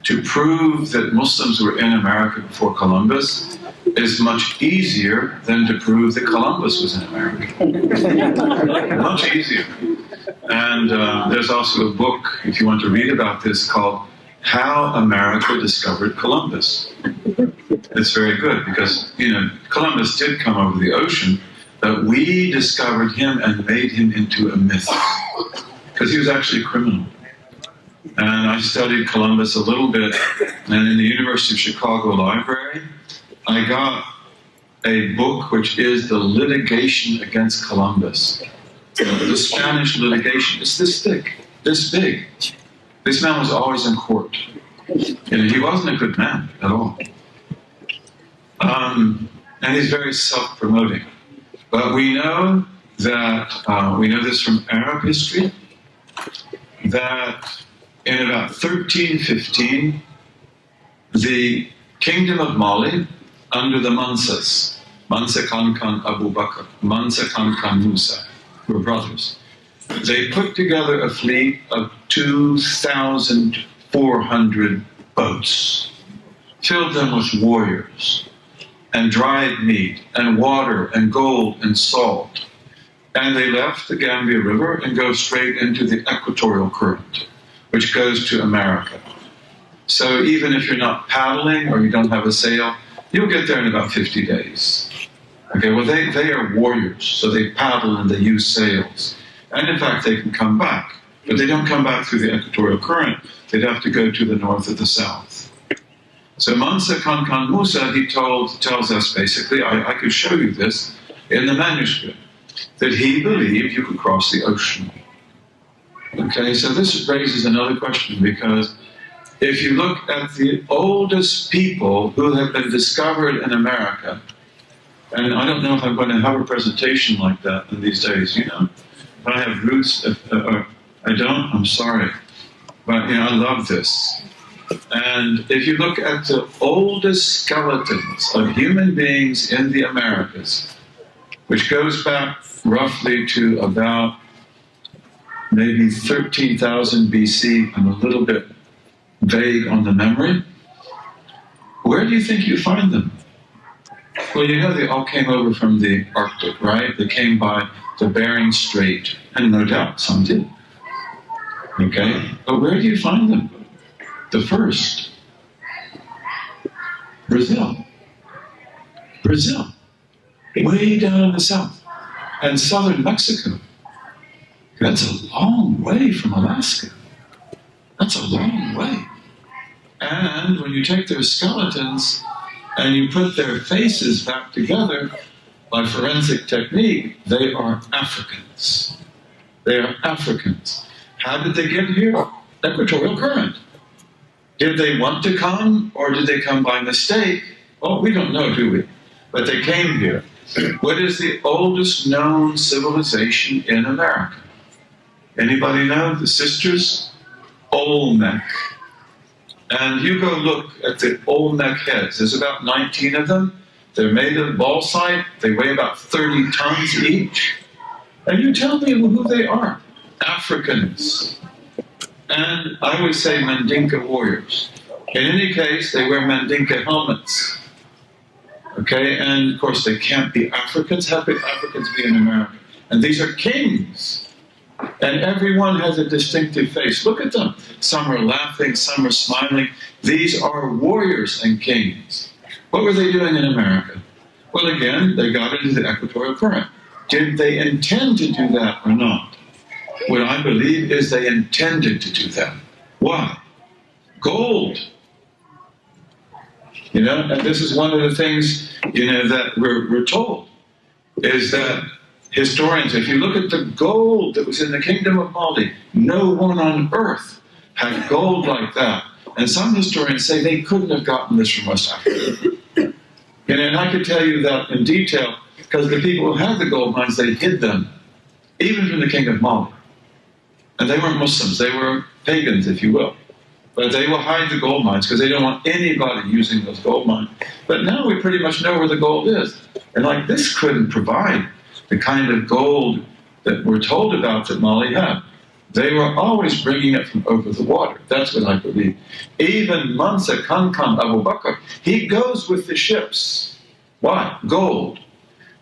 to prove that Muslims were in America before Columbus is much easier than to prove that Columbus was in America. Much easier. And there's also a book, if you want to read about this, called How America Discovered Columbus. It's very good because, Columbus did come over the ocean, but we discovered him and made him into a myth because he was actually a criminal. And I studied Columbus a little bit, and in the University of Chicago Library, I got a book which is the litigation against Columbus. The Spanish litigation. It's this thick, this big. This man was always in court. He wasn't a good man at all. And he's very self-promoting. But we know that, we know this from Arab history, that in about 1315, the kingdom of Mali, under the Mansas, Mansa Khan Abu Bakr, Mansa Khan Musa, were brothers. They put together a fleet of 2,400 boats, filled them with warriors, and dried meat, and water, and gold, and salt. And they left the Gambia River and go straight into the equatorial current, which goes to America. So even if you're not paddling or you don't have a sail, you'll get there in about 50 days. Okay, well they are warriors, so they paddle and they use sails. And in fact, they can come back, but they don't come back through the equatorial current. They'd have to go to the north or the south. So Mansa Khan Musa, he tells us basically, I could show you this in the manuscript, that he believed you could cross the ocean. Okay, so this raises another question, because if you look at the oldest people who have been discovered in America, and I don't know if I'm going to have a presentation like that in these days, If I have roots, I don't, I'm sorry. But, I love this. And if you look at the oldest skeletons of human beings in the Americas, which goes back roughly to about maybe 13,000 BC, I'm a little bit vague on the memory, where do you think you find them? Well, they all came over from the Arctic, right? They came by the Bering Strait, and no doubt some did. Okay? But where do you find them? The first, Brazil. Brazil. Way down in the south. And southern Mexico. That's a long way from Alaska. That's a long way. And when you take their skeletons and you put their faces back together by forensic technique, they are Africans. They are Africans. How did they get here? Equatorial current. Did they want to come, or did they come by mistake? Well, we don't know, do we? But they came here. What is the oldest known civilization in America? Anybody know? The sisters? Olmec. And you go look at the Olmec heads. There's about 19 of them. They're made of bauxite. They weigh about 30 tons each. And you tell me who they are. Africans. And I would say Mandinka warriors. In any case, they wear Mandinka helmets. Okay, and of course they can't be Africans. How could Africans be in America? And these are kings. And everyone has a distinctive face. Look at them. Some are laughing, some are smiling. These are warriors and kings. What were they doing in America? Well, again, they got into the equatorial current. Did they intend to do that or not? What I believe is they intended to do that. Why? Gold. And this is one of the things, that we're told, is that historians, if you look at the gold that was in the kingdom of Mali, no one on earth had gold like that. And some historians say they couldn't have gotten this from West Africa. And I could tell you that in detail, because the people who had the gold mines, they hid them, even from the king of Mali. And they weren't Muslims, they were pagans, if you will. But they will hide the gold mines because they don't want anybody using those gold mines. But now we pretty much know where the gold is. And this couldn't provide the kind of gold that we're told about that Mali had. They were always bringing it from over the water. That's what I believe. Even Mansa Kankan Abu Bakr, he goes with the ships. Why? Gold.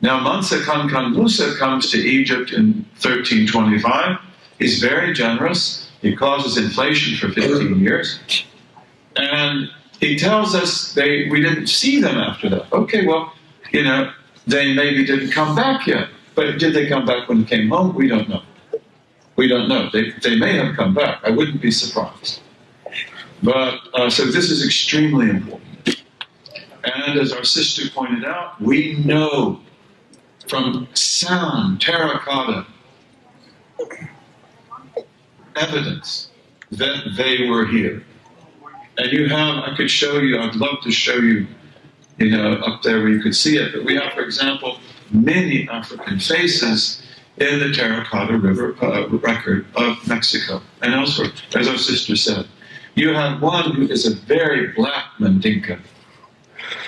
Now Mansa Kankan Musa comes to Egypt in 1325. He's very generous. He causes inflation for 15 years. And he tells us we didn't see them after that. Okay, well, they maybe didn't come back yet. But did they come back when they came home? We don't know. We don't know. They may have come back. I wouldn't be surprised. But so this is extremely important. And as our sister pointed out, we know from sound, terracotta, evidence that they were here. And I could show you, I'd love to show you, up there where you could see it. But we have, for example, many African faces in the Terracotta River record of Mexico and elsewhere, as our sister said. You have one who is a very black Mandinka,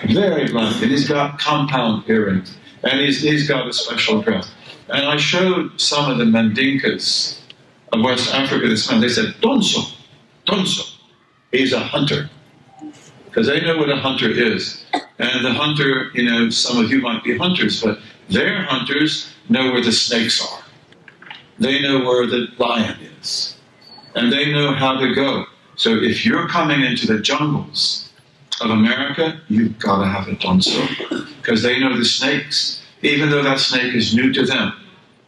very black, and he's got compound earrings, and he's got a special dress. And I showed some of the Mandinkas of West Africa this month. They said, Donso, he's a hunter. Because they know what a hunter is. And the hunter, some of you might be hunters, but their hunters know where the snakes are. They know where the lion is. And they know how to go. So if you're coming into the jungles of America, you've got to have a donso. Because they know the snakes, even though that snake is new to them.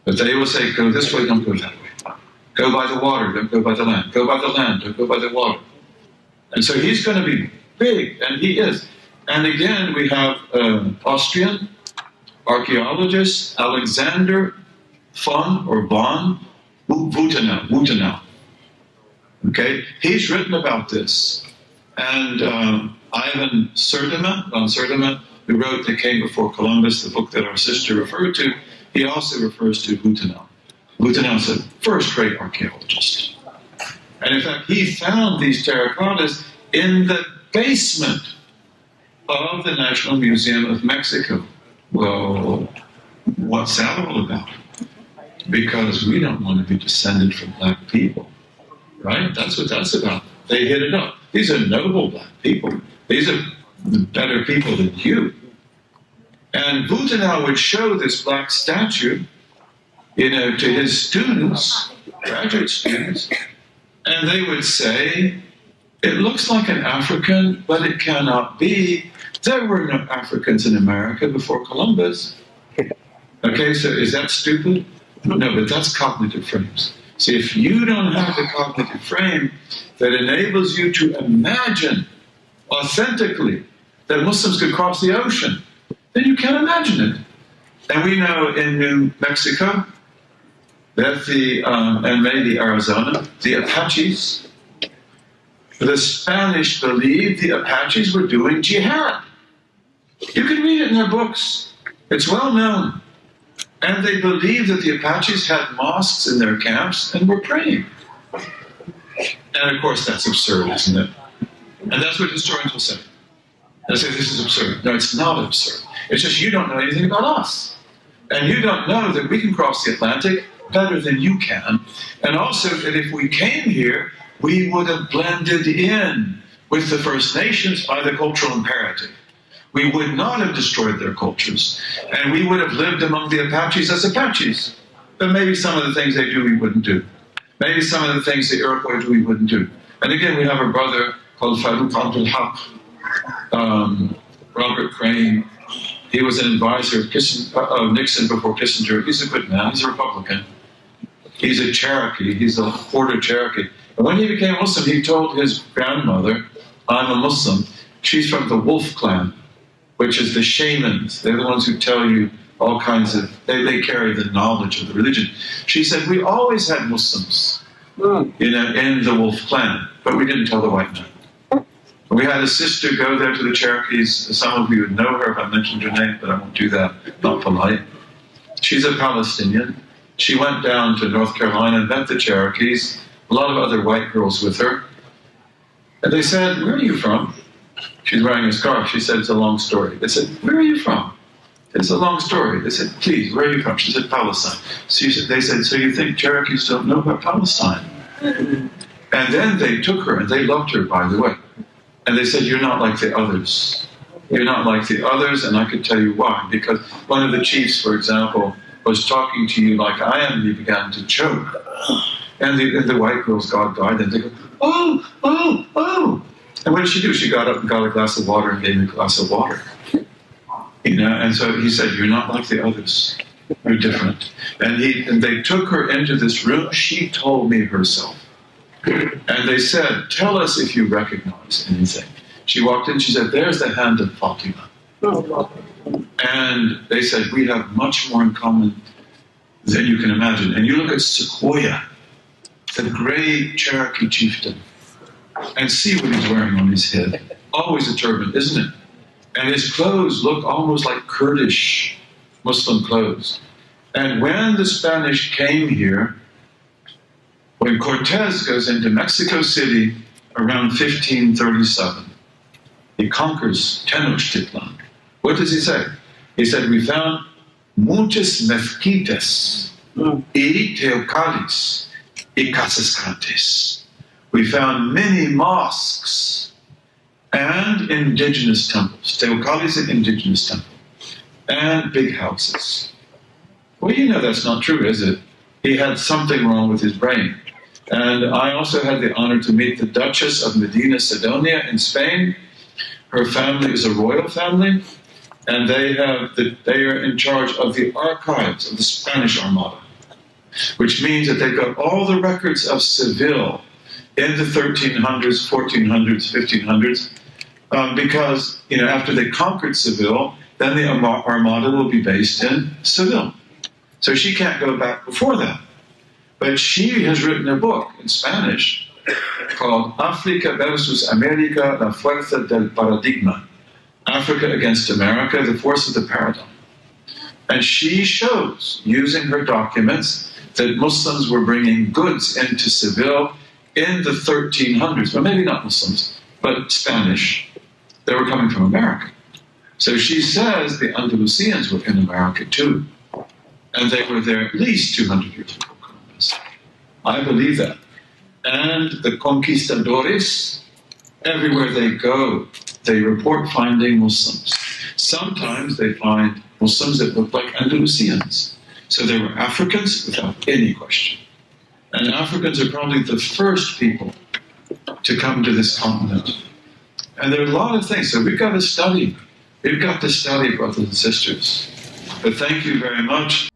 But they will say, go this way, don't go that way. Go by the water, don't go by the land. Go by the land, don't go by the water. And so he's going to be big, and he is. And again, we have Austrian archaeologist Alexander von Wuthenau. Okay, he's written about this. And Ivan Sertima, who wrote The Came Before Columbus, the book that our sister referred to, he also refers to Wuthenau. Wuthenau is a first-rate archaeologist. And in fact, he found these terracottas in the basement of the National Museum of Mexico. Well, what's that all about? Because we don't want to be descended from black people, right? That's what that's about. They hit it up. These are noble black people. These are better people than you. And Wuthenau would show this black statue, to his students, graduate students, and they would say, it looks like an African, but it cannot be. There were no Africans in America before Columbus. Okay, so is that stupid? No, but that's cognitive frames. See, if you don't have the cognitive frame that enables you to imagine authentically that Muslims could cross the ocean, then you can't imagine it. And we know in New Mexico that and maybe Arizona, the Apaches, the Spanish believed the Apaches were doing jihad. You can read it in their books. It's well known. And they believed that the Apaches had mosques in their camps and were praying. And of course, that's absurd, isn't it? And that's what historians will say. They'll say, this is absurd. No, it's not absurd. It's just you don't know anything about us. And you don't know that we can cross the Atlantic better than you can. And also that if we came here, we would have blended in with the First Nations by the cultural imperative. We would not have destroyed their cultures. And we would have lived among the Apaches as Apaches. But maybe some of the things they do we wouldn't do. Maybe some of the things the Iroquois do we wouldn't do. And again, we have a brother called Faruq Abd, Robert Crane. He was an advisor of Nixon before Kissinger. He's a good man. He's a Republican. He's a Cherokee. He's a quarter Cherokee. And when he became Muslim, he told his grandmother, I'm a Muslim. She's from the Wolf clan, which is the shamans. They're the ones who tell you all kinds of, they carry the knowledge of the religion. She said, we always had Muslims, in the Wolf clan, but we didn't tell the white men. We had a sister go there to the Cherokees. Some of you would know her if I mentioned her name, but I won't do that. Not polite. She's a Palestinian. She went down to North Carolina and met the Cherokees, a lot of other white girls with her. And they said, where are you from? She's wearing a scarf. She said, it's a long story. They said, where are you from? It's a long story. They said, please, where are you from? She said, Palestine. They said, so you think Cherokees don't know about Palestine? And then they took her, and they loved her, by the way. And they said, you're not like the others. You're not like the others, and I could tell you why. Because one of the chiefs, for example, was talking to you like I am, and he began to choke. And the white girl's God died, and they go, oh, oh, oh. And what did she do? She got up and got a glass of water and gave me a glass of water. And so he said, you're not like the others. You're different. And they took her into this room. She told me herself. And they said, tell us if you recognize anything. She walked in, she said, there's the hand of Fatima. And they said, we have much more in common than you can imagine. And you look at Sequoia, the great Cherokee chieftain, and see what he's wearing on his head. Always a turban, isn't it? And his clothes look almost like Kurdish Muslim clothes. And when the Spanish came here, when Cortez goes into Mexico City around 1537, he conquers Tenochtitlan. What does he say? He said, we found muchas mezquitas y teocallis y casas grandes. We found many mosques and indigenous temples. Teocalli is an indigenous temple. And big houses. Well, you know that's not true, is it? He had something wrong with his brain. And I also had the honor to meet the Duchess of Medina Sidonia in Spain. Her family is a royal family, and they are in charge of the archives of the Spanish Armada, which means that they've got all the records of Seville in the 1300s, 1400s, 1500s, because after they conquered Seville, then the Armada will be based in Seville. So she can't go back before that. But she has written a book in Spanish called Africa versus America, la fuerza del paradigma. Africa against America, the force of the paradigm. And she shows, using her documents, that Muslims were bringing goods into Seville in the 1300s. Well, maybe not Muslims, but Spanish. They were coming from America. So she says the Andalusians were in America too. And they were there at least 200 years before Columbus. I believe that. And the conquistadores, everywhere they go, they report finding Muslims. Sometimes they find Muslims that look like Andalusians. So they were Africans without any question. And Africans are probably the first people to come to this continent. And there are a lot of things. So we've got to study. We've got to study, brothers and sisters. But thank you very much.